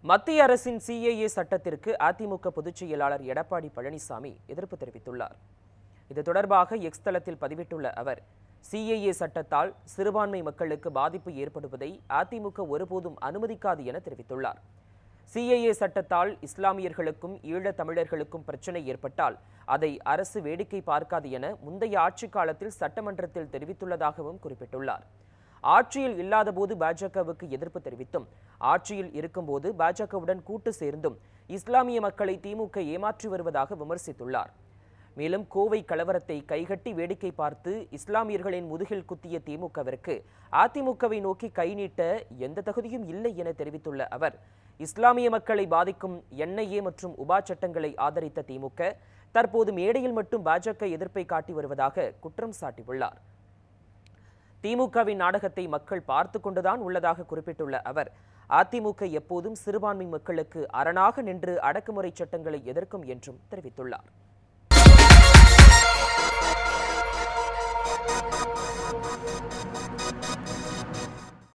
மத்திய அரசின் சிஏஏ சட்டத்திற்கு அதிமுக பொதுச் செயலாளர் எடப்பாடி பழனிசாமி எதிர்ப்பு தெரிவித்துள்ளார். இது தொடர்பாக எக்ஸ் தளத்தில் பதிவிட்டுள்ள அவர், சிஏஏ சட்டத்தால் சிறுபான்மை மக்களுக்கு பாதிப்பு ஏற்படுவதை அதிமுக ஒருபோதும் அனுமதிக்காது என தெரிவித்துள்ளார். சிஏஏ சட்டத்தால் இஸ்லாமியர்களுக்கும் ஈழத் தமிழர்களுக்கும் பிரச்சனை ஏற்பட்டால் அதை அரசு வேடிக்கை பார்க்காது என முந்தைய ஆட்சி காலத்தில் சட்டமன்றத்தில் தெரிவித்துள்ளதாகவும் குறிப்பிட்டுள்ளார். ஆட்சியில் இல்லாதபோது பாஜகவுக்கு எதிர்ப்பு தெரிவித்தும், ஆட்சியில் இருக்கும்போது பாஜகவுடன் கூட்டு சேர்ந்தும் இஸ்லாமிய மக்களை திமுக ஏமாற்றி வருவதாக விமர்சித்துள்ளார். மேலும் கோவை கலவரத்தை கைகட்டி வேடிக்கை பார்த்து இஸ்லாமியர்களின் முதுகில் குத்திய திமுகவிற்கு அதிமுகவை நோக்கி கை நீட்ட எந்த தகுதியும் இல்லை என தெரிவித்துள்ள அவர், இஸ்லாமிய மக்களை பாதிக்கும் என்ஐஏ மற்றும் உபா சட்டங்களை ஆதரித்த திமுக தற்போது மேடையில் மட்டும் பாஜக எதிர்ப்பை காட்டி வருவதாக குற்றம் சாட்டியுள்ளார். திமுகவின் நாடகத்தை மக்கள் பார்த்து கொண்டுதான் உள்ளதாக குறிப்பிட்டுள்ள அவர், அதிமுக எப்போதும் சிறுபான்மை மக்களுக்கு அரணாக நின்று அடக்குமுறை சட்டங்களை எதிர்க்கும் என்றும் தெரிவித்துள்ளார்.